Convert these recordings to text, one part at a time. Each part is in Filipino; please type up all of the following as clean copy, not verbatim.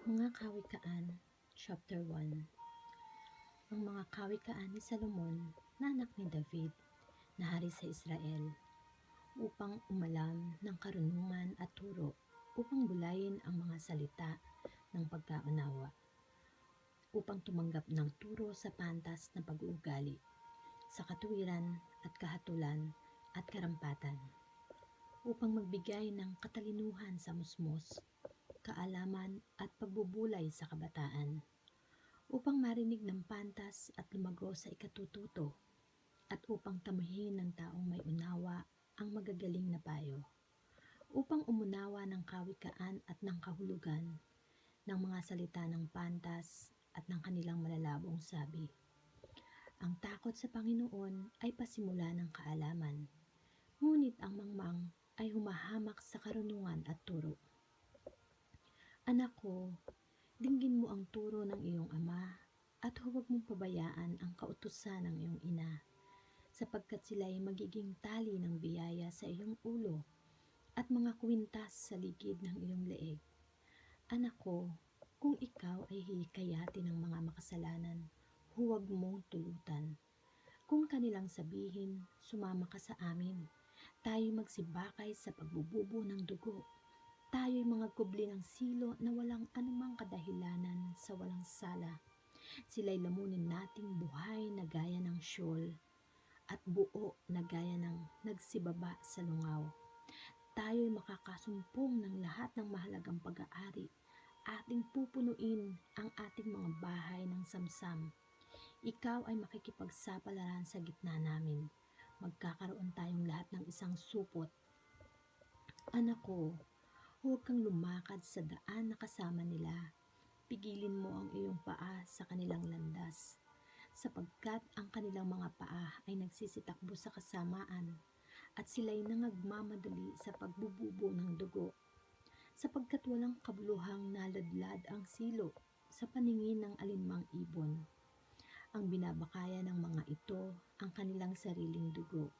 Mga Kawikaan, Chapter 1. Ang mga kawikaan ni Salomon na anak ni David na hari sa Israel upang umalam ng karunungan at turo upang bulayin ang mga salita ng pagkaunawa upang tumanggap ng turo sa pantas na pag-uugali sa katuwiran at kahatulan at karampatan upang magbigay ng katalinuhan sa musmos, kaalaman at pagbubulay sa kabataan, upang marinig ng pantas at lumago sa ikatututo, at upang tamahin ng taong may unawa ang magagaling na payo, upang umunawa ng kawikaan at ng kahulugan ng mga salita ng pantas at ng kanilang malalabong sabi. Ang takot sa Panginoon ay pasimula ng kaalaman, ngunit ang mangmang ay humahamak sa karunungan at turo. Anak ko, dinggin mo ang turo ng iyong ama at huwag mong pabayaan ang kautusan ng iyong ina, sapagkat sila ay magiging tali ng biyaya sa iyong ulo at mga kwintas sa ligid ng iyong leeg. Anak ko, kung ikaw ay hihikayatin ng mga makasalanan, huwag mong tulutan. Kung kanilang sabihin, sumama ka sa amin, tayo'y magsibakay sa pagbububo ng dugo. Tayo'y mga kubli ng silo na walang anumang kadahilanan sa walang sala. Sila'y lamunin nating buhay na gaya ng Sheol at buo na gaya ng nagsibaba sa lungaw. Tayo'y makakasumpong ng lahat ng mahalagang pag-aari. Ating pupunuin ang ating mga bahay ng samsam. Ikaw ay makikipagsapalaran sa gitna namin. Magkakaroon tayong lahat ng isang supot. Anak ko, huwag kang lumakad sa daan na kasama nila. Pigilin mo ang iyong paa sa kanilang landas, sapagkat ang kanilang mga paa ay nagsisitakbo sa kasamaan, at sila'y nangagmamadali sa pagbububo ng dugo, sapagkat walang kabuluhang naladlad ang silo sa paningin ng alinmang ibon. Ang binabakaya ng mga ito ang kanilang sariling dugo.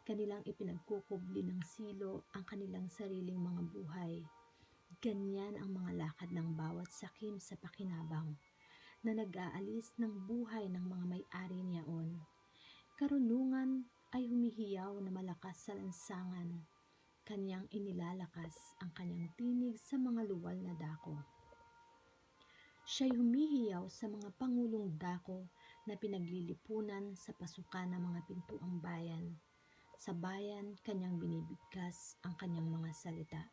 Kanilang ipinagkukubli ng silo ang kanilang sariling mga buhay. Ganyan ang mga lakad ng bawat sakim sa pakinabang, na nag-aalis ng buhay ng mga may-ari niyaon. Karunungan ay humihiyaw na malakas sa lansangan. Kanyang inilalakas ang kanyang tinig sa mga luwal na dako. Siya'y humihiyaw sa mga pangulong dako na pinaglilipunan sa pasukan ng mga pintuang bayan. Sa bayan, kanyang binibigkas ang kanyang mga salita.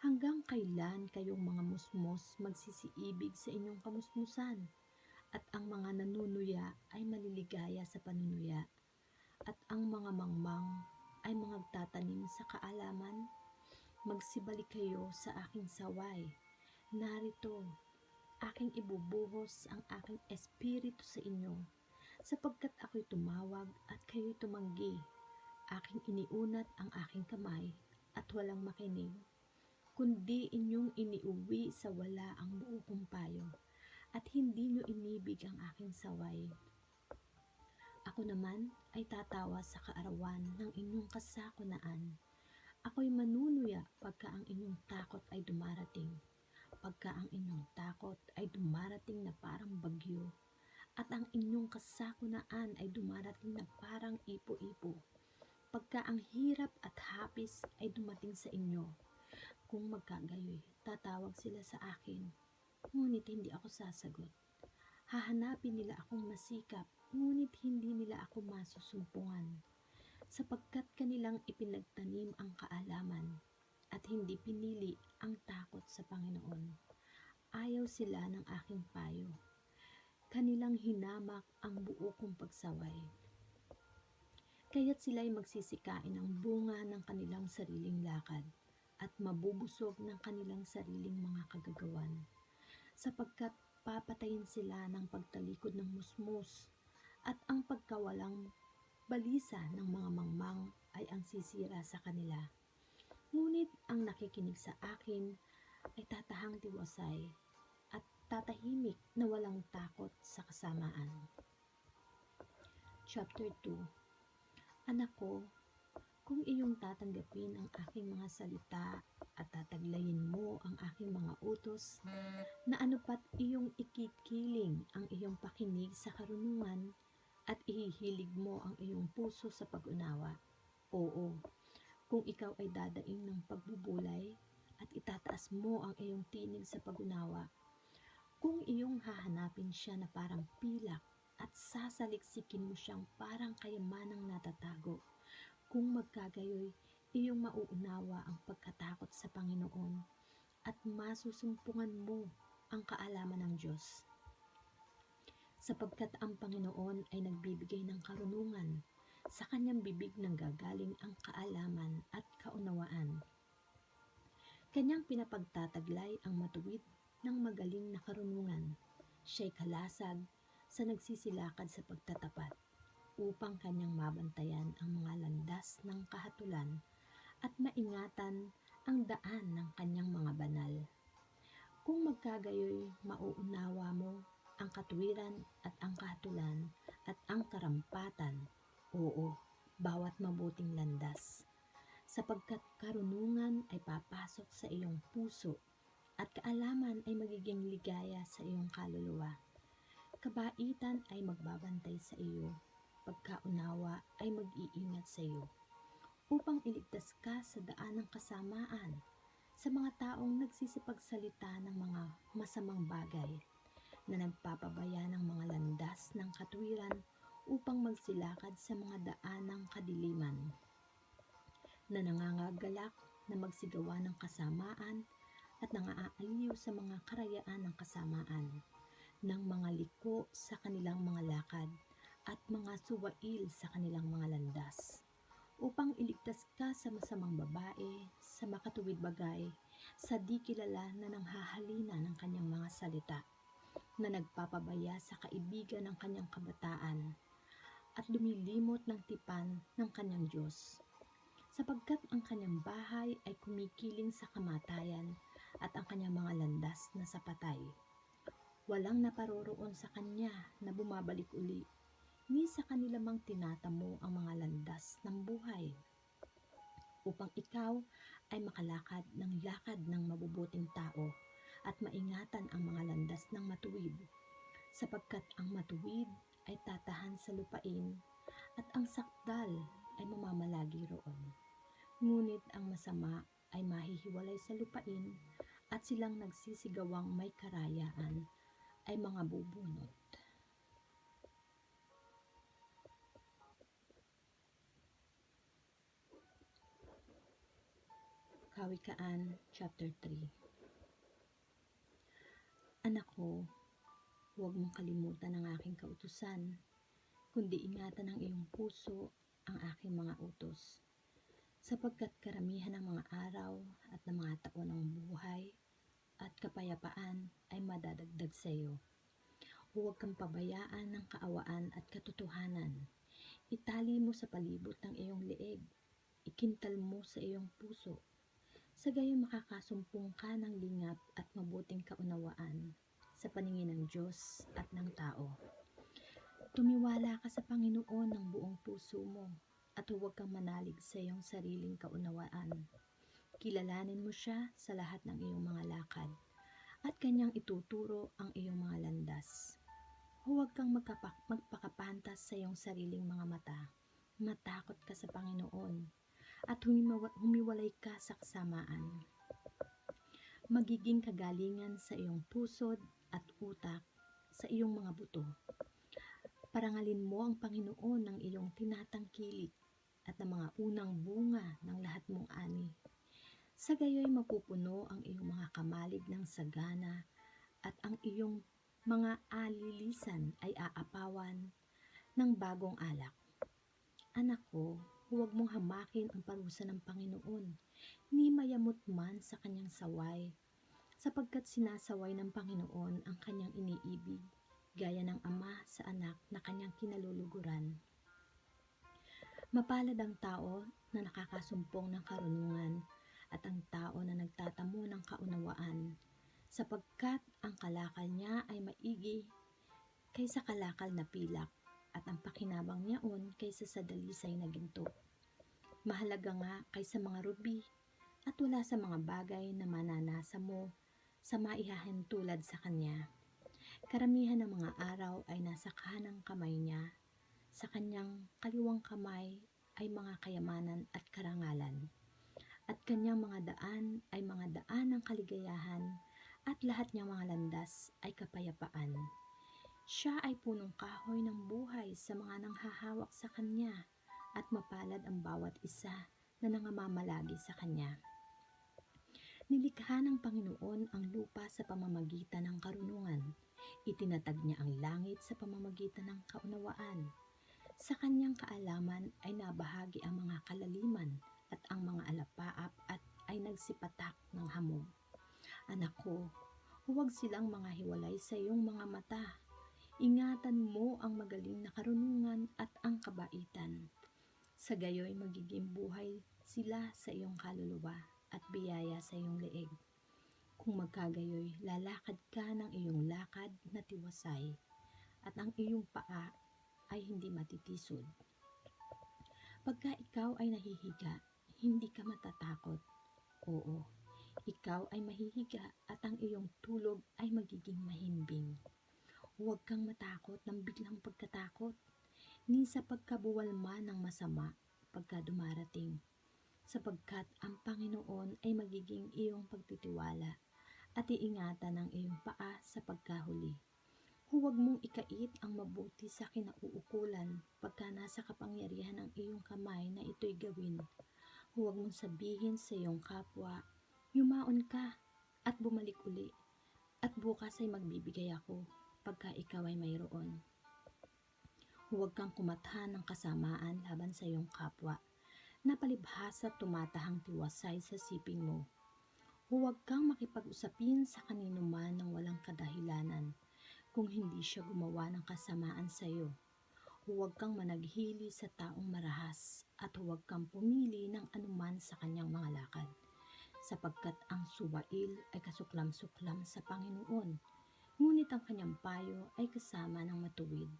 Hanggang kailan kayong mga musmos magsisiibig sa inyong kamusmusan, at ang mga nanunuya ay maliligaya sa panunuya, at ang mga mangmang ay magtatanim sa kaalaman? Magsibalik kayo sa aking saway. Narito, aking ibubuhos ang aking espiritu sa inyo, sapagkat ako'y tumawag at kayo'y tumanggi. Aking iniunat ang aking kamay at walang makinig, kundi inyong iniuwi sa wala ang buo kong payo, at hindi nyo inibig ang aking saway. Ako naman ay tatawa sa kaarawan ng inyong kasakunaan. Ako'y manunuya pagka ang inyong takot ay dumarating. Pagka ang inyong takot ay dumarating na parang bagyo, at ang inyong kasakunaan ay dumarating na parang ipo-ipo. Pagka ang hirap at hapis ay dumating sa inyo, kung magkagayoy, tatawag sila sa akin, ngunit hindi ako sasagot. Hahanapin nila akong masikap, ngunit hindi nila ako masusumpungan, sapagkat kanilang ipinagtanim ang kaalaman at hindi pinili ang takot sa Panginoon. Ayaw sila ng aking payo. Kanilang hinamak ang buo kong pagsaway. Kaya't sila'y magsisikain ng bunga ng kanilang sariling lakad at mabubusog ng kanilang sariling mga kagagawan, sapagkat papatayin sila ng pagtalikod ng musmus, at ang pagkawalang balisa ng mga mangmang ay ang sisira sa kanila. Ngunit ang nakikinig sa akin ay tatahang tiwasay at tatahimik na walang takot sa kasamaan. Chapter 2. Anak ko, kung iyong tatanggapin ang aking mga salita at tataglayin mo ang aking mga utos Diyos, na anupat iyong ikikiling ang iyong pakinig sa karunungan at ihihilig mo ang iyong puso sa pag-unawa. Oo, kung ikaw ay dadaing ng pagbubulay at itataas mo ang iyong tinig sa pag-unawa, kung iyong hahanapin siya na parang pilak at sasaliksikin mo siyang parang kayamanang natatago, kung magkagayoy, iyong mauunawa ang pagkatakot sa Panginoon at masusumpungan mo ang kaalaman ng Diyos. Sapagkat ang Panginoon ay nagbibigay ng karunungan, sa kanyang bibig nanggagaling ang kaalaman at kaunawaan. Kanyang pinapagtataglay ang matuwid ng magaling na karunungan. Siya'y kalasag sa nagsisilakad sa pagtatapat, upang kanyang mabantayan ang mga landas ng kahatulan at maingatan ang daan ng kanyang mga banal. Kung magkagayoy, mauunawa mo ang katuwiran at ang kahatulan at ang karampatan, oo, bawat mabuting landas, sapagkat karunungan ay papasok sa iyong puso at kaalaman ay magiging ligaya sa iyong kaluluwa. Kabaitan ay magbabantay sa iyo, pagkaunawa ay mag-iingat sa iyo, upang iligtas ka sa daan ng kasamaan, sa mga taong nagsisipagsalita ng mga masamang bagay, na nagpapabaya ng mga landas ng katuwiran upang magsilakad sa mga daan ng kadiliman, na nangangagalak na magsigawa ng kasamaan at nangaaaliw sa mga karayaan ng kasamaan, ng mga liko sa kanilang mga lakad at mga suwail sa kanilang mga landas, upang iligtas ka sa masamang babae, sa makatuwid bagay, sa di kilala na nanghahalina ng kanyang mga salita, na nagpapabaya sa kaibigan ng kanyang kabataan, at lumilimot ng tipan ng kanyang Diyos, sapagkat ang kanyang bahay ay kumikiling sa kamatayan at ang kanyang mga landas na sa patay. Walang naparoroon sa kanya na bumabalik uli, ni sa kanila mang tinatamo ang mga landas ng buhay, upang ikaw ay makalakad ng lakad ng mabubuting tao at maingatan ang mga landas ng matuwid, sapagkat ang matuwid ay tatahan sa lupain at ang sakdal ay mamamalagi roon. Ngunit ang masama ay mahihiwalay sa lupain at silang nagsisigawang may karayaan ay mga bubunot. Kawikaan, chapter 3. Anak ko, huwag mong kalimutan ang aking kautusan, kundi ingatan ng iyong puso ang aking mga utos, sapagkat karamihan ng mga araw at ng mga taon ng buhay at kapayapaan ay madadagdag sa iyo. Huwag kang pabayaan ng kaawaan at katotohanan. Itali mo sa palibot ng iyong leeg, ikintal mo sa iyong puso. Sa gayon makakasumpong ka ng lingap at mabuting kaunawaan sa paningin ng Diyos at ng tao. Tumiwala ka sa Panginoon ng buong puso mo at huwag kang manalig sa iyong sariling kaunawaan. Kilalanin mo siya sa lahat ng iyong mga lakad at kanyang ituturo ang iyong mga landas. Huwag kang magpakapantas sa iyong sariling mga mata. Matakot ka sa Panginoon at humiwalay ka sa kasamaan. Magiging kagalingan sa iyong pusod at utak, sa iyong mga buto. Parangalin mo ang Panginoon ng iyong tinatangkilik at ng mga unang bunga ng lahat mong ani. Sa gayoy mapupuno ang iyong mga kamalig ng sagana at ang iyong mga alilisan ay aapawan ng bagong alak. Anak ko, huwag mong hamakin ang parusa ng Panginoon, ni mayamot man sa kanyang saway, sapagkat sinasaway ng Panginoon ang kanyang iniibig, gaya ng ama sa anak na kanyang kinaluluguran. Mapalad ang tao na nakakasumpong ng karunungan at ang tao na nagtatamo ng kaunawaan, sapagkat ang kalakal niya ay maigi kaysa kalakal na pilak at ang pakinabang niyaon kaysa sa dalisay na ginto. Mahalaga nga kaysa mga rubi at wala sa mga bagay na mananasa mo sa maihahintulad sa kanya. Karamihan ng mga araw ay nasa kanang kamay niya. Sa kanyang kaliwang kamay ay mga kayamanan at karangalan. At kanyang mga daan ay mga daan ng kaligayahan at lahat niyang mga landas ay kapayapaan. Siya ay punong kahoy ng buhay sa mga nanghahawak sa kanya at mapalad ang bawat isa na nangamamalagi sa kanya. Nilikha ng Panginoon ang lupa sa pamamagitan ng karunungan. Itinatag niya ang langit sa pamamagitan ng kaunawaan. Sa kanyang kaalaman ay nabahagi ang mga kalaliman at ang mga alapaap at ay nagsipatak ng hamog. Anak ko, huwag silang mga hiwalay sa iyong mga mata. Ingatan mo ang magaling na karunungan at ang kabaitan. Sa gayoy magiging buhay sila sa iyong kaluluwa at biyaya sa iyong leeg. Kung magkagayoy, lalakad ka ng iyong lakad na tiwasay at ang iyong paa ay hindi matitisod. Pagka ikaw ay nahihiga, hindi ka matatakot. Oo, ikaw ay mahihiga at ang iyong tulog ay magiging mahimbing. Huwag kang matakot ng biglang pagkatakot, ni sa pagkabuwalma ng masama pagka dumarating, sapagkat ang Panginoon ay magiging iyong pagtitiwala at iingatan ang iyong paa sa pagkahuli. Huwag mong ikait ang mabuti sa kinauukulan pagka nasa kapangyarihan ng iyong kamay na ito'y gawin. Huwag mong sabihin sa iyong kapwa, yumaon ka at bumalik uli, at bukas ay magbibigay ako pagka ikaw ay mayroon. Huwag kang kumatha ng kasamaan laban sa iyong kapwa, na palibhasa tumatahang tiwasay sa siping mo. Huwag kang makipag-usapin sa kanino man ng walang kadahilanan, kung hindi siya gumawa ng kasamaan sa iyo. Huwag kang managhili sa taong marahas, at huwag kang pumili ng anuman sa kanyang mga lakad, sapagkat ang suwail ay kasuklam-suklam sa Panginoon, ngunit ang kanyang payo ay kasama ng matuwid.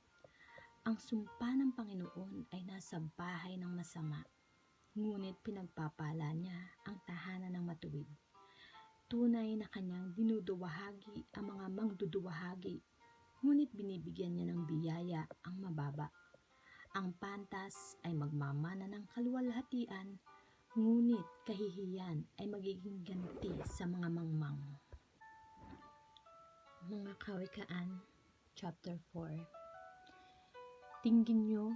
Ang sumpa ng Panginoon ay nasa bahay ng masama, ngunit pinagpapala niya ang tahanan ng matuwid. Tunay na kanyang dinuduwahagi ang mga mangduduwahagi, ngunit binibigyan niya ng biyaya ang mababa. Ang pantas ay magmamana ng kaluwalhatian, ngunit kahihiyan ay magiging ganti sa mga mangmang. Mga Kawikaan, Chapter 4. Tingin niyo,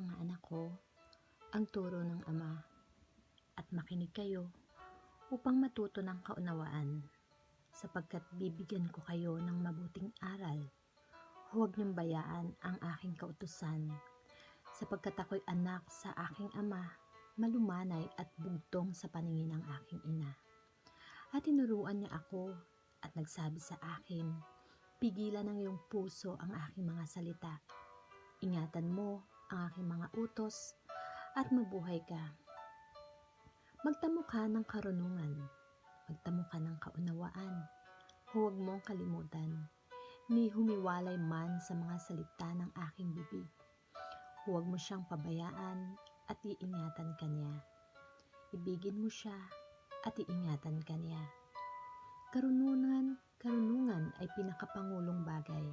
mga anak ko, ang turo ng Ama, at makinig kayo upang matuto ng kaunawaan, sapagkat bibigyan ko kayo ng mabuting aral. Huwag niyong bayaan ang aking kautusan, sapagkat ako'y anak sa aking ama, malumanay at bugtong sa paningin ng aking ina. At tinuruan niya ako at nagsabi sa akin, pigilan ng iyong puso ang aking mga salita. Ingatan mo ang aking mga utos at mabuhay ka. Magtamo ka ng karunungan, magtamo ka ng kaunawaan. Huwag mong kalimutan, ni humiwalay man sa mga salita ng aking bibig. Huwag mo siyang pabayaan at iingatan ka niya. Ibigin mo siya at iingatan ka niya. Karunungan ay pinakapangulong bagay.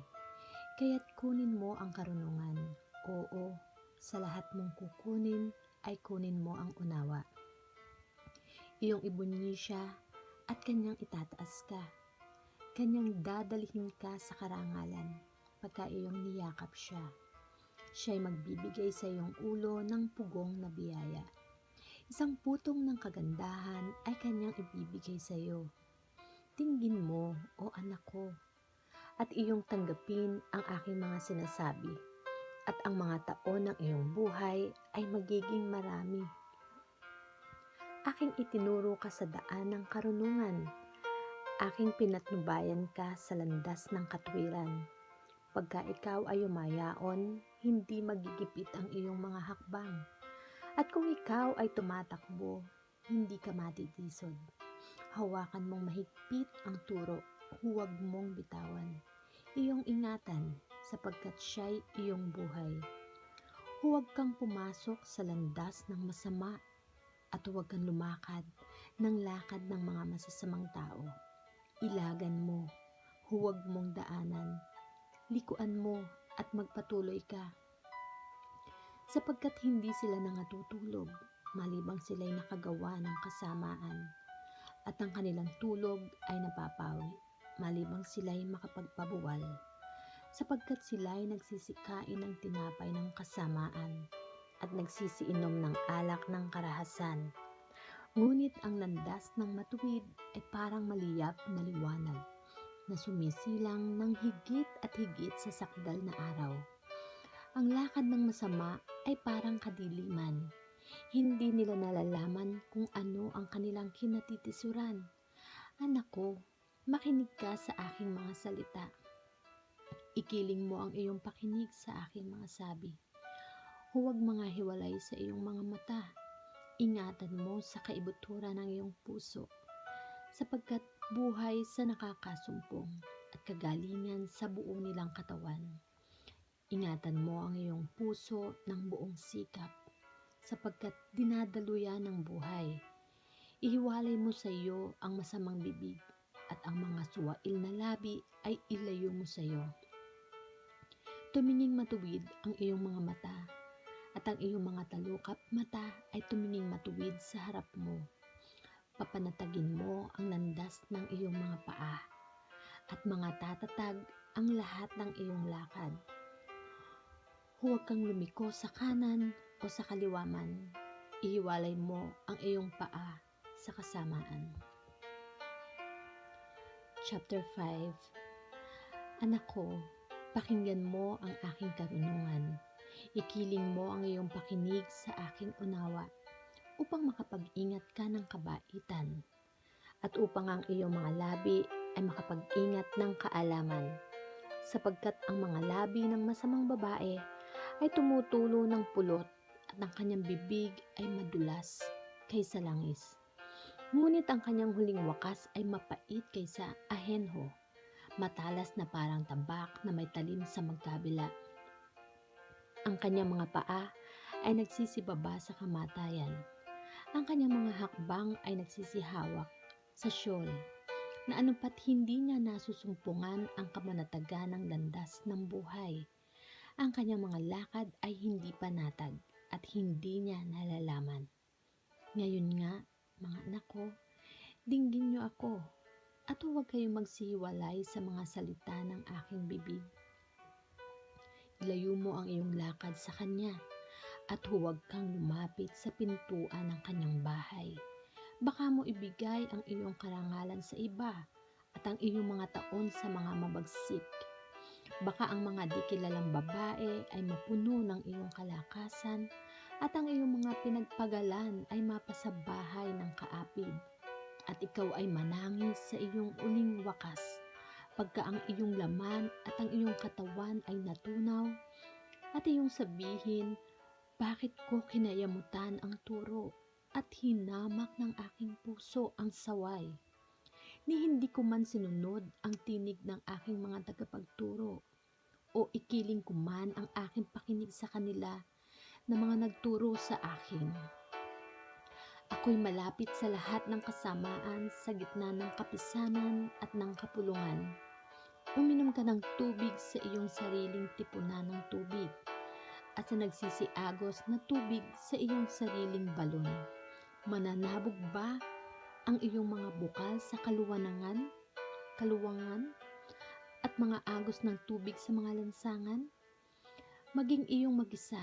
Kaya't kunin mo ang karunungan. Oo, sa lahat mong kukunin ay kunin mo ang unawa. Iyong ibunyi siya at kanyang itataas ka. Kanyang dadalhin ka sa karangalan pagka iyong niyakap siya. Siya'y magbibigay sa iyong ulo ng pugong na biyaya. Isang putong ng kagandahan ay kanyang ibibigay sa iyo. Tingin mo, o anak ko, at iyong tanggapin ang aking mga sinasabi, at ang mga taon ng iyong buhay ay magiging marami. Aking itinuro ka sa daan ng karunungan, aking pinatnubayan ka sa landas ng katwiran. Pagka ikaw ay umayaon, hindi magigipit ang iyong mga hakbang. At kung ikaw ay tumatakbo, hindi ka matitisod. Hawakan mong mahigpit ang turo, huwag mong bitawan. Iyong ingatan, sapagkat siya'y iyong buhay. Huwag kang pumasok sa landas ng masama, at huwag kang lumakad ng lakad ng mga masasamang tao. ilagan mo, huwag mong daanan, likuan mo at magpatuloy ka. Sapagkat hindi sila nangatutulog, malibang sila'y nakagawa ng kasamaan, at ang kanilang tulog ay napapawi, malibang sila'y makapagpabuwal. Sapagkat sila'y nagsisikain ng tinapay ng kasamaan, at nagsisiinom ng alak ng karahasan. Ngunit ang landas ng matuwid ay parang maliyap na liwanag, na sumisilang ng higit at higit sa sakdal na araw. Ang lakad ng masama ay parang kadiliman. Hindi nila nalalaman kung ano ang kanilang kinatitisuran. Anak ko, makinig ka sa aking mga salita. Ikiling mo ang iyong pakinig sa aking mga sabi. Huwag mga hiwalay sa iyong mga mata. Ingatan mo sa kaibuturan ng iyong puso, sapagkat buhay sa nakakasumpong at kagalingan sa buo nilang katawan. Ingatan mo ang iyong puso ng buong sikap, sapagkat dinadaluyan ng buhay. Ihiwalay mo sa iyo ang masamang bibig, at ang mga suwail na labi ay ilayo mo sa iyo. Tuminging matuwid ang iyong mga mata, at ang iyong mga talukap mata ay tuminging matuwid sa harap mo. Papanatagin mo ang landas ng iyong mga paa, at mga tatatag ang lahat ng iyong lakad. Huwag kang lumiko sa kanan o sa kaliwa man. Ihiwalay mo ang iyong paa sa kasamaan. Chapter 5. Anak ko, pakinggan mo ang aking karunungan. Ikiling mo ang iyong pakinig sa aking unawa, upang makapag-ingat ka ng kabaitan, at upang ang iyong mga labi ay makapag-ingat ng kaalaman. Sapagkat ang mga labi ng masamang babae ay tumutulo ng pulot, at ang kanyang bibig ay madulas kaysa langis. Ngunit ang kanyang huling wakas ay mapait kaysa ahenho, matalas na parang tabak na may talim sa magkabila. Ang kanyang mga paa ay nagsisibaba sa kamatayan. Ang kanyang mga hakbang ay nagsisihawak sa Sheol, na anupat hindi niya nasusumpungan ang kamanatagan ng landas ng buhay. Ang kanyang mga lakad ay hindi panatag, at hindi niya nalalaman. Ngayon nga, mga anak ko, dinggin niyo ako, at huwag kayong magsihiwalay sa mga salita ng aking bibig. Ilayo mo ang iyong lakad sa kanya, at huwag kang lumapit sa pintuan ng kanyang bahay. Baka mo ibigay ang iyong karangalan sa iba, at ang iyong mga taon sa mga mabagsik. Baka ang mga di kilalang babae ay mapuno ng iyong kalakasan, at ang iyong mga pinagpagalan ay mapasabahay ng kaapid, at ikaw ay manangis sa iyong uling wakas. Pagka ang iyong laman at ang iyong katawan ay natunaw, at iyong sabihin, bakit ko kinayamutan ang turo, at hinamak ng aking puso ang saway? Ni hindi ko man sinunod ang tinig ng aking mga tagapagturo, o ikiling ko man ang aking pakinig sa kanila na mga nagturo sa akin. Ako'y malapit sa lahat ng kasamaan sa gitna ng kapisanan at ng kapulungan. Uminom ka ng tubig sa iyong sariling tipunan ng tubig, at sa nagsisiagos na tubig sa iyong sariling balon. Mananabog ba ang iyong mga bukal sa kaluwangan, at mga agos ng tubig sa mga lansangan? Maging iyong mag-isa,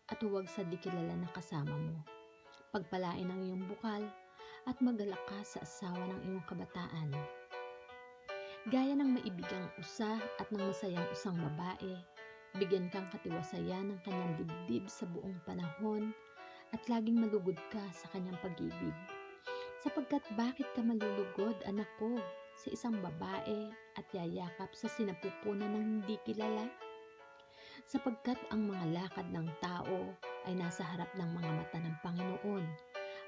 at huwag sa di kilala na kasama mo. Pagpalain ang iyong bukal, at magalak ka sa asawa ng iyong kabataan. Gaya ng maibigang usa at ng masayang usang babae, bigyan kang katiwasayan ng kanyang dibdib sa buong panahon, at laging malugod ka sa kanyang pag-ibig. Sapagkat bakit ka malulugod, anak ko, sa isang babae at yayakap sa sinapupunan ng hindi kilala? Sapagkat ang mga lakad ng tao ay nasa harap ng mga mata ng Panginoon,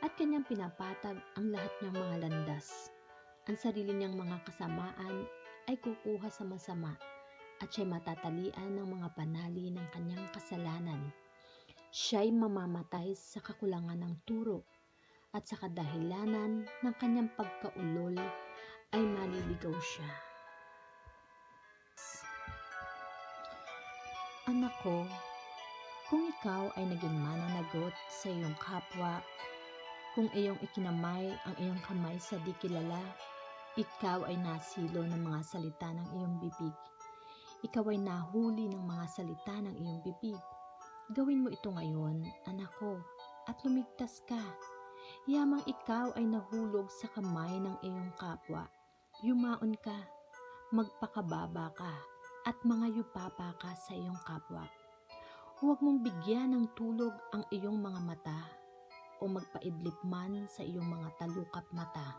at kanyang pinapatag ang lahat ng mga landas. Ang sarili niyang mga kasamaan ay kukuha sa masama, at siya'y matatalian ng mga panali ng kanyang kasalanan. Siya'y mamamatay sa kakulangan ng turo, at sa kadahilanan ng kanyang pagkaulol ay naliligaw siya. Anak ko, kung ikaw ay naging mananagot sa iyong kapwa, kung iyong ikinamay ang iyong kamay sa di kilala, ikaw ay nasilo ng mga salita ng iyong bibig. Ikaw ay nahuli ng mga salita ng iyong bibig. Gawin mo ito ngayon, anak ko, at lumigtas ka. Yamang ikaw ay nahulog sa kamay ng iyong kapwa. Yumaon ka, magpakababa ka, at mga yupapa ka sa iyong kapwa. Huwag mong bigyan ng tulog ang iyong mga mata o magpaidlip man sa iyong mga talukap mata.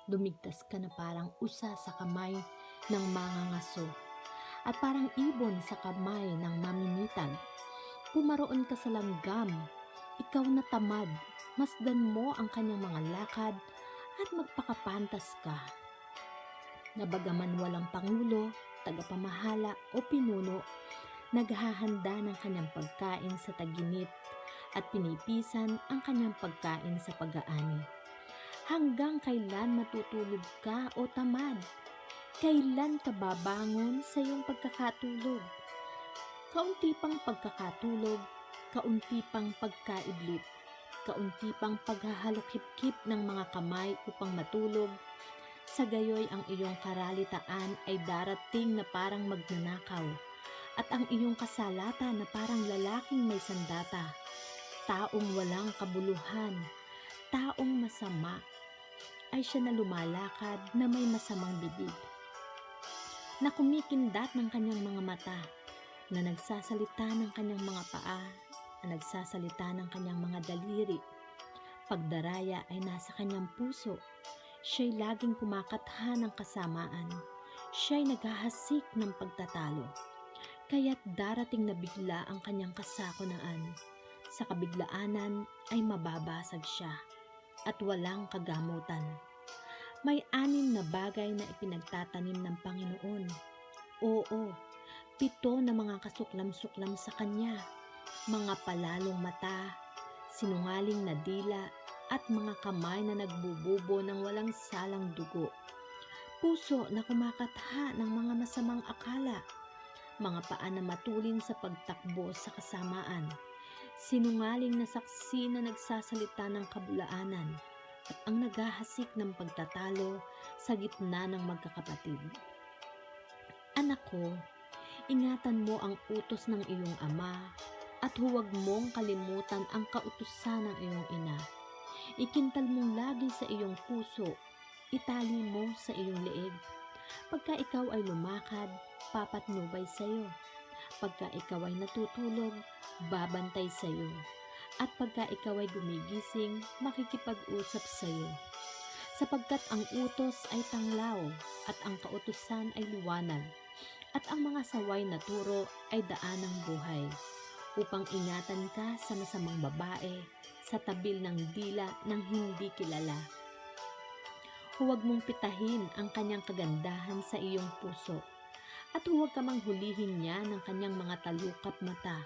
Lumigtas ka na parang usa sa kamay ng mangangaso at parang ibon sa kamay ng mamimitag. Pumaroon ka sa langgam, ikaw na tamad, masdan mo ang kanyang mga lakad at magpakapantas ka. Nabagaman walang pangulo, tagapamahala o pinuno, naghahanda ng kanyang pagkain sa taginit at pinipisan ang kanyang pagkain sa pag-aani. Hanggang kailan matutulog ka o tamad? Kailan ka babangon sa iyong pagkakatulog? Kaunti pang pagkakatulog, kaunti pang pagkaidlip, kaunti pang paghahalok-hip-hip ng mga kamay upang matulog. Sa gayoy ang iyong karalitaan ay darating na parang magnanakaw, at ang iyong kasalatan na parang lalaking may sandata, taong walang kabuluhan, taong masama, ay siya na lumalakad na may masamang bibig, na kumikindat ng kanyang mga mata, na nagsasalita ng kanyang mga paa, na nagsasalita ng kanyang mga daliri. Pagdaraya ay nasa kanyang puso. Siya'y laging kumakatha ng kasamaan. Siya'y naghahasik ng pagtatalo. Kaya't darating na bigla ang kanyang kasakunaan. Sa kabiglaanan ay mababasag siya at walang kagamutan. May 6 na bagay na ipinagtatanim ng Panginoon. Oo, 7 na mga kasuklam-suklam sa kanya, mga palalong mata, sinungaling na dila, at mga kamay na nagbububo ng walang salang dugo. Puso na kumakatha ng mga masamang akala, mga paa na matulin sa pagtakbo sa kasamaan, sinungaling na saksi na nagsasalita ng kabulaanan, at ang naghahasik ng pagtatalo sa gitna ng magkakapatid. Anak ko, ingatan mo ang utos ng iyong ama at huwag mong kalimutan ang kautusan ng iyong ina. Ikintal mong lagi sa iyong puso, itali mo sa iyong leeg. Pagka ikaw ay lumakad, papatnubay sa iyo. Pagka ikaw ay natutulog, babantay sa iyo. At pagka ikaw ay gumigising, makikipag-usap sa iyo. Sapagkat ang utos ay tanglaw at ang kautusan ay liwanag, at ang mga saway na turo ay daan ng buhay, upang ingatan ka sa masamang babae, sa tabil ng dila ng hindi kilala. Huwag mong pitahin ang kanyang kagandahan sa iyong puso, at huwag ka manghulihin niya ng kanyang mga talukap mata,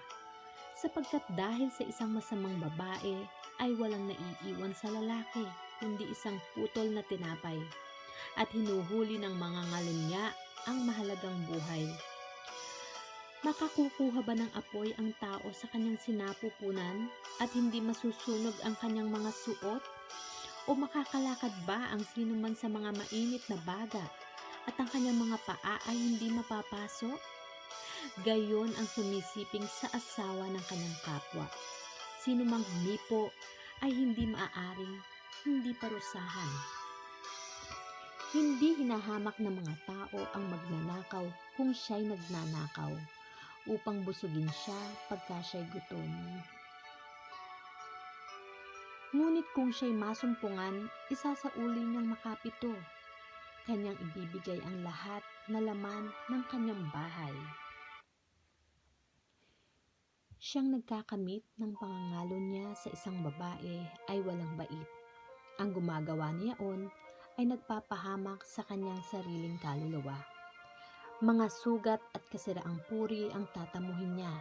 sapagkat dahil sa isang masamang babae ay walang naiiwan sa lalaki, kundi isang putol na tinapay, at hinuhuli ng mga ngalunya ang mahalagang buhay. Makakukuha ba ng apoy ang tao sa kanyang sinapupunan at hindi masusunog ang kanyang mga suot? O makakalakad ba ang sinuman sa mga mainit na baga at ang kanyang mga paa ay hindi mapapaso? Gayon ang sumisiping sa asawa ng kanyang kapwa. Sinumang humipo ay hindi maaaring hindi parusahan. Hindi hinahamak ng mga tao ang magnanakaw kung siya'y nagnanakaw, upang busugin siya pagka siya'y gutom. Ngunit kung siya'y masumpungan, isasauli niyang makapito. Kanyang ibibigay ang lahat na laman ng kanyang bahay. Siyang nagkakamit ng pangangalo niya sa isang babae ay walang bait. Ang gumagawa niyaon ay nagpapahamak sa kanyang sariling kaluluwa. Mga sugat at kasiraang puri ang tatamuhin niya,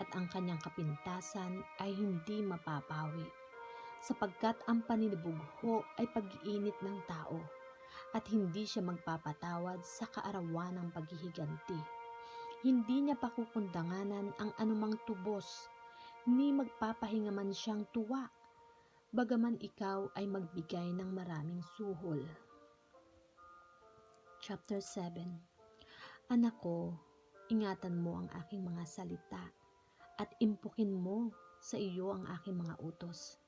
at ang kanyang kapintasan ay hindi mapapawi, sapagkat ang paninibugho ay pag-iinit ng tao, at hindi siya magpapatawad sa kaarawan ng paghihiganti. Hindi niya pakukundanganan ang anumang tubos, ni magpapahinga man siyang tuwa, bagaman ikaw ay magbigay ng maraming suhol. Chapter 7. Anak ko, ingatan mo ang aking mga salita at impukin mo sa iyo ang aking mga utos.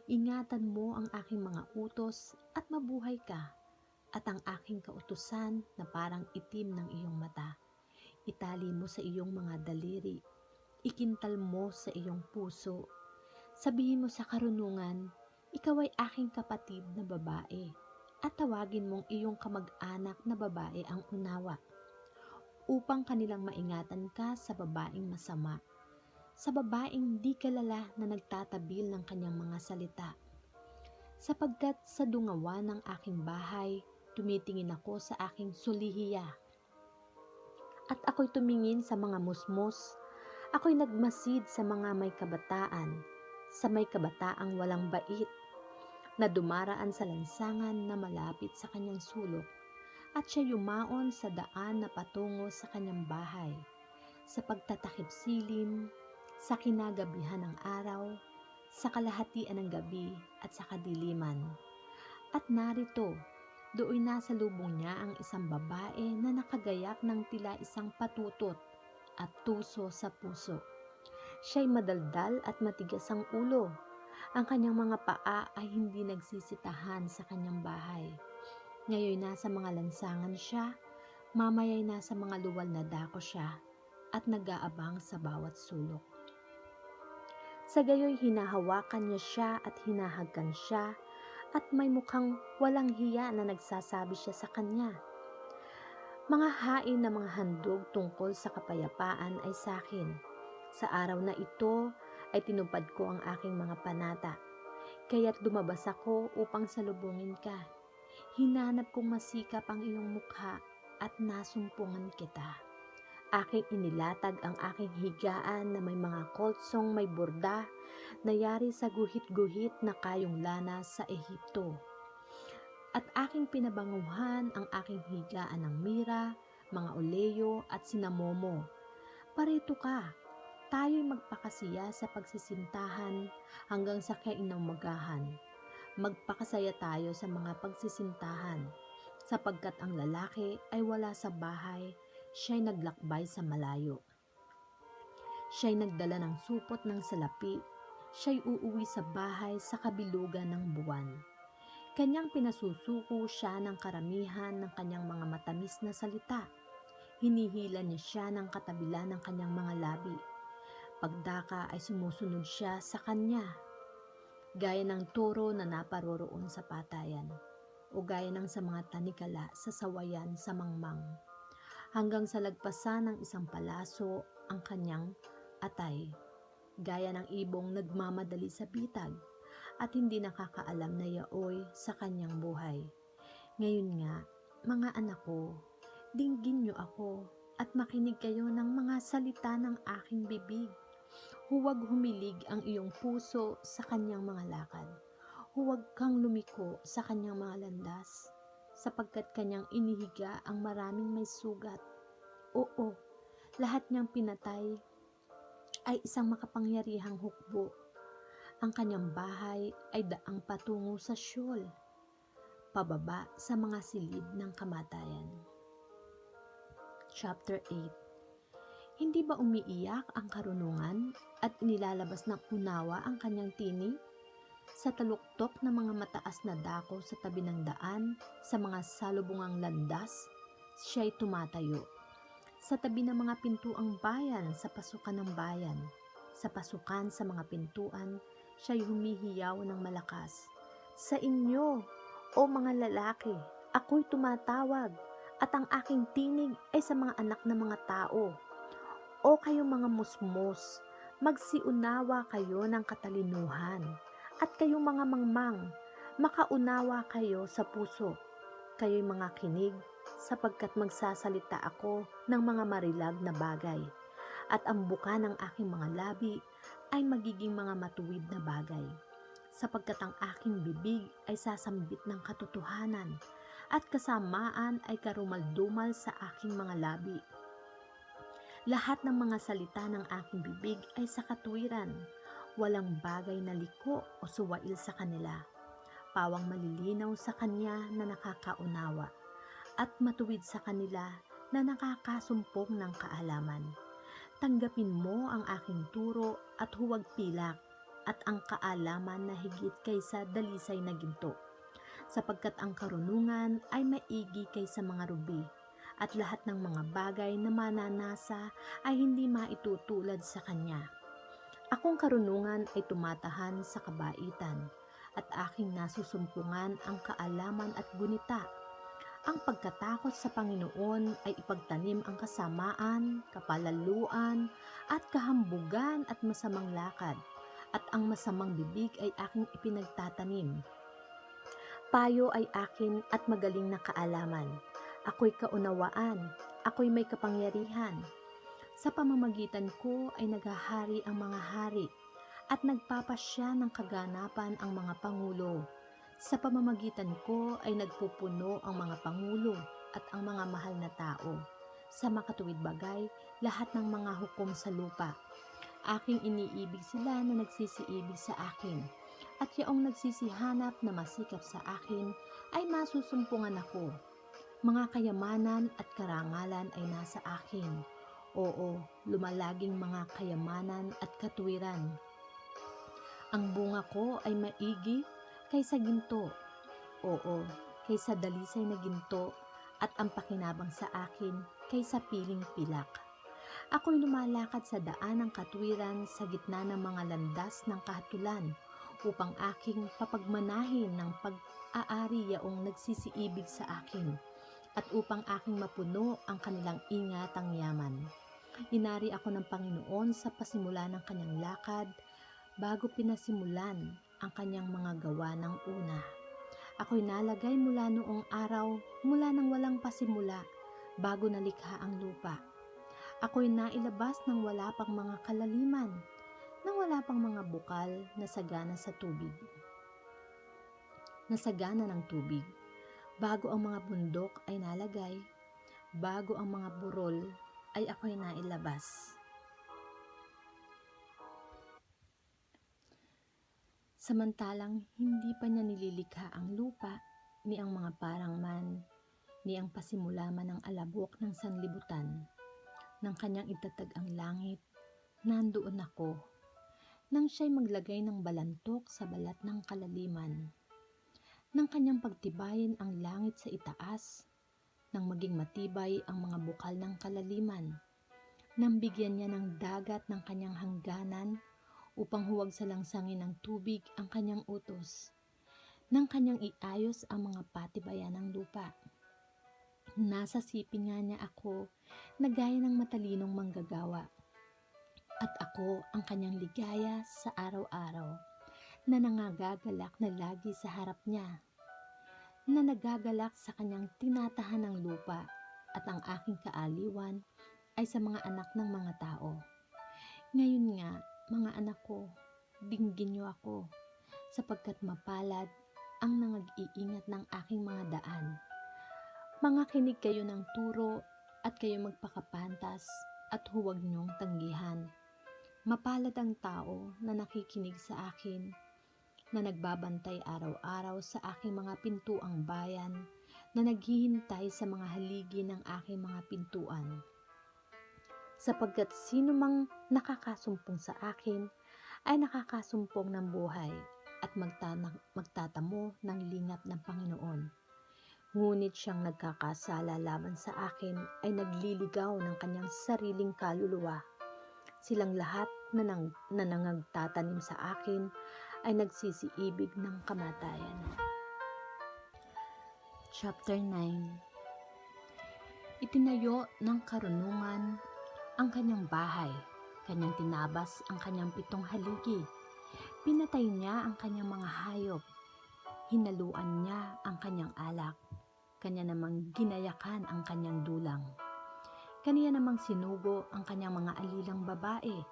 Ingatan mo ang aking mga utos at mabuhay ka, at ang aking kautusan na parang itim ng iyong mata. Itali mo sa iyong mga daliri, ikintal mo sa iyong puso. Sabihin mo sa karunungan, ikaw ay aking kapatid na babae, at tawagin mong iyong kamag-anak na babae ang unawa, upang kanilang maingatan ka sa babaeng masama, sa babaeng di kilala na nagtatabil ng kanyang mga salita. Sapagkat sa dungawan ng aking bahay, tumitingin ako sa aking sulihiya, at ako'y tumingin sa mga musmos. Ako'y nagmasid sa mga may kabataan, sa may kabataang walang bait, na dumaraan sa lansangan na malapit sa kanyang sulok, at siya yumaon sa daan na patungo sa kanyang bahay, sa pagtatakip silim, sa kinagabihan ng araw, sa kalahatian ng gabi at sa kadiliman. At narito, doon nasa lubong niya ang isang babae na nakagayak ng tila isang patutot at tuso sa puso. Siya'y madaldal at matigas ang ulo. Ang kanyang mga paa ay hindi nagsisitahan sa kanyang bahay. Ngayon nasa mga lansangan siya, mamaya'y nasa mga luwal na dako siya, at nag-aabang sa bawat sulok. Sa gayoy hinahawakan niya siya at hinahagkan siya, at may mukhang walang hiya na nagsasabi siya sa kanya, mga hain na mga handog tungkol sa kapayapaan ay sa akin. Sa araw na ito ay tinupad ko ang aking mga panata, kaya't lumabas ako upang salubungin ka. Hinanap kong masikap ang iyong mukha at nasumpungan kita. Aking inilatag ang aking higaan na may mga koltsong may borda na yari sa guhit-guhit na kayong lana sa Ehipto. At aking pinabanguhan ang aking higaan ng mira, mga oleyo at sinamomo. Parito ka, tayo'y magpakasiya sa pagsisintahan hanggang sa kainamagahan. Magpakasaya tayo sa mga pagsisintahan, sapagkat ang lalaki ay wala sa bahay, siya'y naglakbay sa malayo. Siya'y nagdala ng supot ng salapi, siya'y uuwi sa bahay sa kabilugan ng buwan. Kanyang pinasusuko siya ng karamihan ng kanyang mga matamis na salita. Hinihila niya siya ng katabilan ng kanyang mga labi. Pagdaka ay sumusunod siya sa kanya, gaya ng toro na naparoroon sa patayan, o gaya ng sa mga tanikala sa sawayan sa mangmang, hanggang sa lagpasan ng isang palaso ang kanyang atay, gaya ng ibong nagmamadali sa bitag, at hindi nakakaalam na yaoy sa kanyang buhay. Ngayon nga, mga anak ko, dinggin niyo ako at makinig kayo ng mga salita ng aking bibig. Huwag humilig ang iyong puso sa kanyang mga lakad. Huwag kang lumiko sa kanyang mga landas, sapagkat kanyang inihiga ang maraming may sugat. Oo, lahat niyang pinatay ay isang makapangyarihang hukbo. Ang kanyang bahay ay daang patungo sa Sheol, pababa sa mga silid ng kamatayan. Chapter 8. Hindi ba umiiyak ang karunungan at inilalabas ng unawa ang kanyang tinig? Sa taluktok ng mga mataas na dako sa tabi ng daan, sa mga salubungang landas, siya'y tumatayo. Sa tabi ng mga pintuang bayan, sa pasukan ng bayan, sa pasukan sa mga pintuan, siya'y humihiyaw ng malakas. Sa inyo, o mga lalaki, ako'y tumatawag, at ang aking tinig ay sa mga anak ng mga tao. O kayong mga musmos, magsiunawa kayo ng katalinuhan, at kayong mga mangmang, makaunawa kayo sa puso. Kayo'y mga kinig, sapagkat magsasalita ako ng mga marilag na bagay, at ang buka ng aking mga labi ay magiging mga matuwid na bagay, sapagkat ang aking bibig ay sasambit ng katotohanan, at kasamaan ay karumaldumal sa aking mga labi. Lahat ng mga salita ng aking bibig ay sa katwiran, walang bagay na liko o suwail sa kanila. Pawang malilinaw sa kanya na nakakaunawa, at matuwid sa kanila na nakakasumpong ng kaalaman. Tanggapin mo ang aking turo at huwag pilak, at ang kaalaman na higit kaysa dalisay na ginto, sapagkat ang karunungan ay maigi kaysa mga rubi, at lahat ng mga bagay na mananasa ay hindi maitutulad sa kanya. Akong karunungan ay tumatahan sa kabaitan, at aking nasusumpungan ang kaalaman at gunita. Ang pagkatakot sa Panginoon ay ipagtanim ang kasamaan, kapalaluan, at kahambugan at masamang lakad, at ang masamang bibig ay aking ipinagtatanim. Payo ay akin at magaling na kaalaman. Ako'y kaunawaan, ako'y may kapangyarihan. Sa pamamagitan ko ay naghahari ang mga hari, at nagpapasya ng kaganapan ang mga pangulo. Sa pamamagitan ko ay nagpupuno ang mga pangulo at ang mga mahal na tao. Sa makatuwid bagay, lahat ng mga hukom sa lupa. Aking iniibig sila na nagsisiibig sa akin, at yaong nagsisihanap na masikap sa akin ay masusumpungan ako. Mga kayamanan at karangalan ay nasa akin. Oo, lumalaging mga kayamanan at katwiran. Ang bunga ko ay maigi kaysa ginto. Oo, kaysa dalisay na ginto, at ang pakinabang sa akin kaysa piling pilak. Ako'y lumalakad sa daan ng katwiran sa gitna ng mga landas ng kahatulan, upang aking papagmanahin ng pag-aari yaong nagsisiibig sa akin, at upang aking mapuno ang kanilang ingatang yaman. Inari ako ng Panginoon sa pasimula ng kanyang lakad, bago pinasimulan ang kanyang mga gawa ng una. Ako'y nalagay mula noong araw, mula nang walang pasimula, bago nalikha ang lupa. Ako'y nailabas ng wala pang mga kalaliman, nang wala pang mga bukal na sagana sa tubig. Nasagana ng tubig, bago ang mga bundok ay nalagay, bago ang mga burol ay ako'y nailabas. Samantalang hindi pa niya nililikha ang lupa, ni ang mga parangman, ni ang pasimula man ng alabok ng sanlibutan. Nang kanyang itatag ang langit, nandoon ako. Nang siya'y maglagay ng balantok sa balat ng kalaliman. Nang kanyang pagtibayin ang langit sa itaas, nang maging matibay ang mga bukal ng kalaliman. Nang bigyan niya ng dagat ng kanyang hangganan, upang huwag salangsangin ng tubig ang kanyang utos, nang kanyang iayos ang mga patibayan ng lupa. Nasa siping nga niya ako na gaya ng matalinong manggagawa, at ako ang kanyang ligaya sa araw-araw, na nangagagalak na lagi sa harap niya, na nagagalak sa kanyang tinatahan ng lupa, at ang aking kaaliwan ay sa mga anak ng mga tao. Ngayon nga, mga anak ko, dinggin niyo ako, sapagkat mapalad ang nangag-iingat ng aking mga daan. Mangakinig kayo ng turo, at kayo magpakapantas, at huwag niyong tanggihan. Mapalad ang tao na nakikinig sa akin, na nagbabantay araw-araw sa aking mga pintuang bayan, na naghihintay sa mga haligi ng aking mga pintuan. Sapagkat sino mang nakakasumpong sa akin ay nakakasumpong ng buhay, at magtatamo ng lingap ng Panginoon. Ngunit siyang nagkakasala laban sa akin ay nagliligaw ng kanyang sariling kaluluwa. Silang lahat na nangagtatanim sa akin ay nagsisiibig ng kamatayan. Chapter 9. Itinayo ng karunungan ang kanyang bahay, kanyang tinabas ang kanyang 7 haligi, pinatay niya ang kanyang mga hayop, hinaluan niya ang kanyang alak, kanya namang ginayakan ang kanyang dulang. Kaniya namang sinugo ang kanyang mga alilang babae.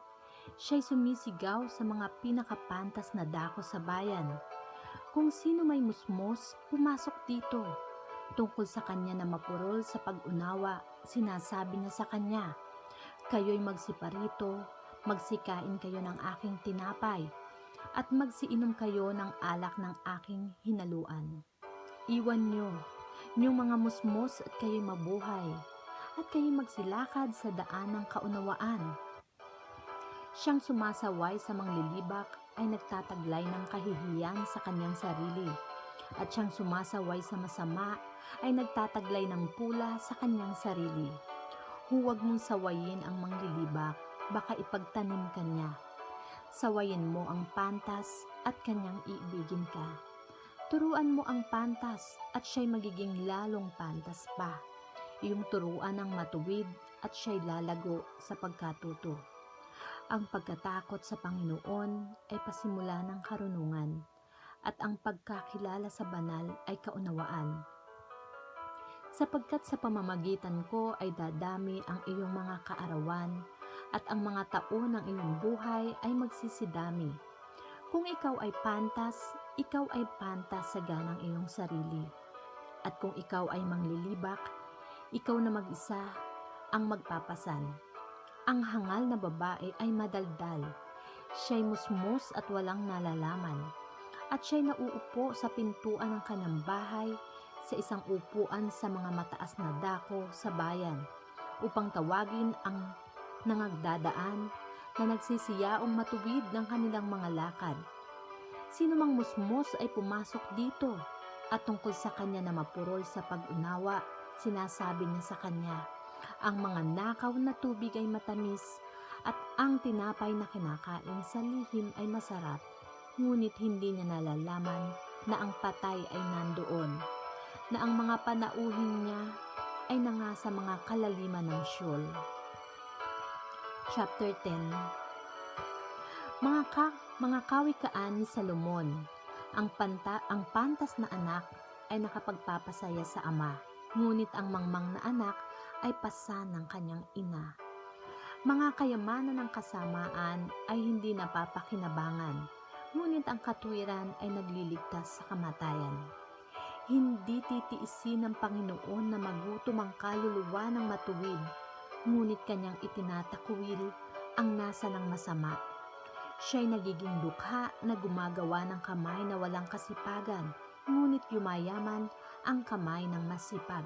Siya'y sumisigaw sa mga pinakapantas na dako sa bayan. Kung sino may musmos, pumasok dito. Tungkol sa kanya na mapurol sa pag-unawa, sinasabi niya sa kanya, "Kayo'y magsiparito, magsikain kayo ng aking tinapay, at magsiinom kayo ng alak ng aking hinaluan. Iwan niyo, niyong mga musmos at kayo'y mabuhay, at kayo'y magsilakad sa daan ng kaunawaan." Siyang sumasaway sa manglilibak ay nagtataglay ng kahihiyan sa kanyang sarili, at siyang sumasaway sa masama ay nagtataglay ng pula sa kanyang sarili. Huwag mong sawayin ang manglilibak, baka ipagtanim ka niya. Sawayin mo ang pantas at kanyang iibigin ka. Turuan mo ang pantas at siya'y magiging lalong pantas pa. Iyong turuan ang matuwid at siya'y lalago sa pagkatuto. Ang pagkatakot sa Panginoon ay pasimula ng karunungan, at ang pagkakilala sa banal ay kaunawaan. Sapagkat sa pamamagitan ko ay dadami ang iyong mga kaarawan, at ang mga taon ng iyong buhay ay magsisidami. Kung ikaw ay pantas sa ganang iyong sarili. At kung ikaw ay manglilibak, ikaw na mag-isa ang magpapasan. Ang hangal na babae ay madaldal, siya'y musmos at walang nalalaman, at siya'y nauupo sa pintuan ng kanyang bahay sa isang upuan sa mga mataas na dako sa bayan, upang tawagin ang nangagdadaan na nagsisiyaong matuwid ng kanilang mga lakad. Sino mang musmos ay pumasok dito, at tungkol sa kanya na mapurol sa pag-unawa, sinasabi niya sa kanya, ang mga nakaw na tubig ay matamis, at ang tinapay na kinakain sa lihim ay masarap, ngunit hindi niya nalalaman na ang patay ay nandoon, na ang mga panauhin niya ay nangasa mga kalaliman ng Sheol. Chapter 10. Mga kawikaan ni Salomon. Ang pantas na anak ay nakapagpapasaya sa ama, ngunit ang mangmang na anak ay pasa ng kanyang ina. Mga kayamanan ng kasamaan ay hindi napapakinabangan, ngunit ang katwiran ay nagliligtas sa kamatayan. Hindi titiisin ng Panginoon na magutom ang kaluluwa ng matuwid, ngunit kanyang itinatakwil ang nasa ng masama. Siya'y nagiging dukha na gumagawa ng kamay na walang kasipagan, ngunit yumayaman ang kamay ng masipag.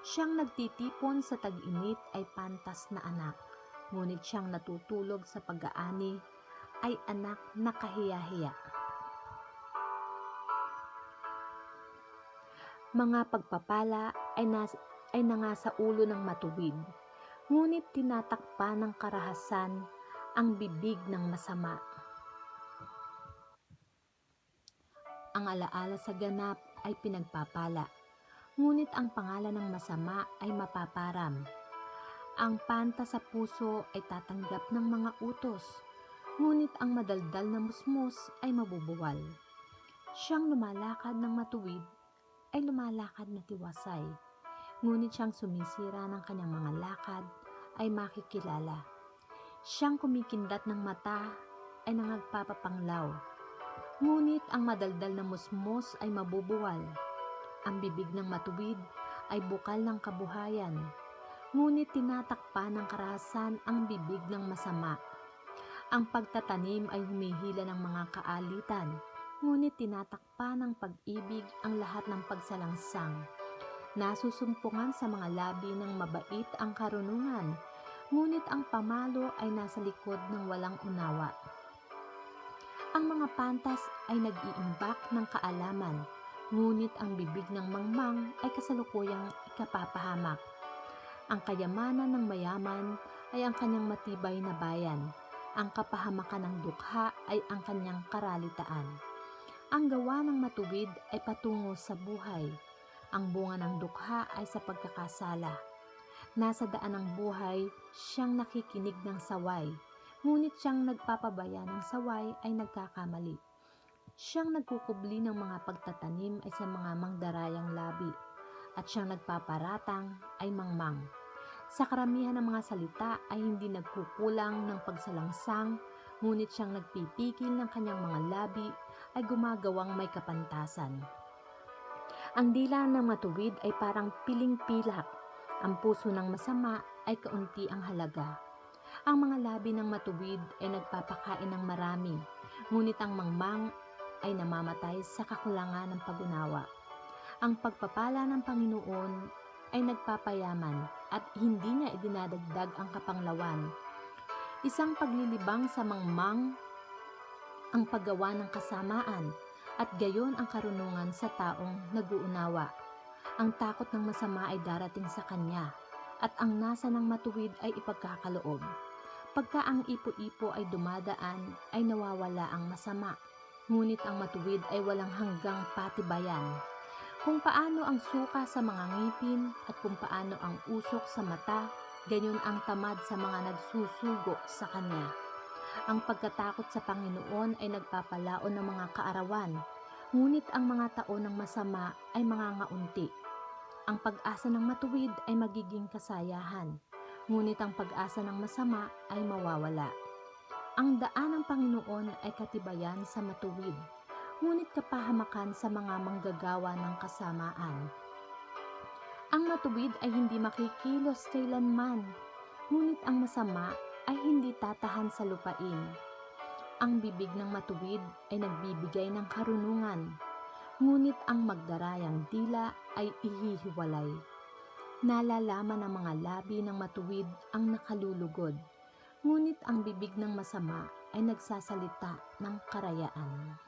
Siyang nagtitipon sa tag-init ay pantas na anak, ngunit siyang natutulog sa pag-aani ay anak na kahiya-hiya. Mga pagpapala ay nangasa ulo ng matuwid, ngunit tinatakpan ng karahasan ang bibig ng masama. Ang alaala sa ganap ay pinagpapala, ngunit ang pangalan ng masama ay mapaparam. Ang pantas sa puso ay tatanggap ng mga utos, ngunit ang madaldal na musmos ay mabubuwal. Siyang lumalakad ng matuwid ay lumalakad na tiwasay, ngunit siyang sumisira ng kanyang mga lakad ay makikilala. Siyang kumikindat ng mata ay nangagpapapanglaw, ngunit ang madaldal na musmos ay mabubuwal. Ang bibig ng matuwid ay bukal ng kabuhayan, ngunit tinatakpan ng karahasan ang bibig ng masama. Ang pagtatanim ay humihila ng mga kaalitan, ngunit tinatakpan ng pag-ibig ang lahat ng pagsalangsang. Nasusumpungan sa mga labi ng mabait ang karunungan, ngunit ang pamalo ay nasa likod ng walang unawa. Ang mga pantas ay nag-iimbak ng kaalaman, ngunit ang bibig ng mangmang ay kasalukuyang ikapapahamak. Ang kayamanan ng mayaman ay ang kanyang matibay na bayan. Ang kapahamakan ng dukha ay ang kanyang karalitaan. Ang gawa ng matuwid ay patungo sa buhay. Ang bunga ng dukha ay sa pagkakasala. Nasa daan ng buhay, siyang nakikinig ng saway, ngunit siyang nagpapabaya ng saway ay nagkakamali. Siyang nagkukubli ng mga pagtatanim ay sa mga mangdarayang labi, at siyang nagpaparatang ay mangmang. Sa karamihan ng mga salita ay hindi nagkukulang ng pagsalangsang, ngunit siyang nagpipigil ng kanyang mga labi ay gumagawang may kapantasan. Ang dila ng matuwid ay parang piling pilak. Ang puso ng masama ay kaunti ang halaga. Ang mga labi ng matuwid ay nagpapakain ng marami, ngunit ang mangmang ay namamatay sa kakulangan ng pag-unawa. Ang pagpapala ng Panginoon ay nagpapayaman at hindi niya idinadagdag ang kapanglawan. Isang paglilibang sa mangmang ang paggawa ng kasamaan at gayon ang karunungan sa taong nag-uunawa. Ang takot ng masama ay darating sa kanya at ang nasa ng matuwid ay ipagkakaloob. Pagka ang ipo-ipo ay dumadaan ay nawawala ang masama, ngunit ang matuwid ay walang hanggang patibayan. Kung paano ang suka sa mga ngipin at kung paano ang usok sa mata, gayon ang tamad sa mga nagsusugo sa kanya. Ang pagkatakot sa Panginoon ay nagpapalaon ng mga kaarawan, ngunit ang mga taon ng masama ay mangangaunti. Ang pag-asa ng matuwid ay magiging kasayahan, ngunit ang pag-asa ng masama ay mawawala. Ang daan ng Panginoon ay katibayan sa matuwid, ngunit kapahamakan sa mga manggagawa ng kasamaan. Ang matuwid ay hindi makikilos kailanman, ngunit ang masama ay hindi tatahan sa lupain. Ang bibig ng matuwid ay nagbibigay ng karunungan, ngunit ang magdarayang dila ay ihihiwalay. Nalalaman ng mga labi ng matuwid ang nakalulugod, ngunit ang bibig ng masama ay nagsasalita ng karayaan.